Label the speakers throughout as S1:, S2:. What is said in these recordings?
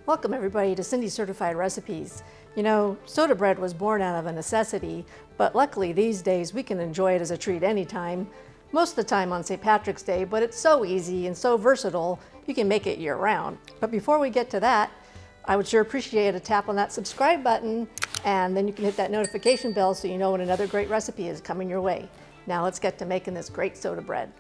S1: Welcome everybody to Cindy Certified Recipes. You know, soda bread was born out of a necessity, but luckily these days we can enjoy it as a treat anytime. Most of the time on St. Patrick's Day, but it's so easy and so versatile, you can make it year-round. But before we get to that, I would sure appreciate a tap on that subscribe button, and then you can hit that notification bell so you know when another great recipe is coming your way. Now let's get to making this great soda bread.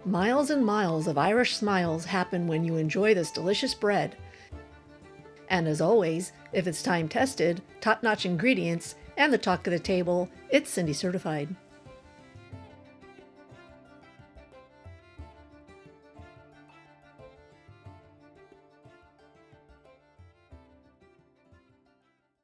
S1: Miles and miles of Irish smiles happen when you enjoy this delicious bread. And as always, if it's time tested, top-notch ingredients, and the talk of the table, it's Cindy certified.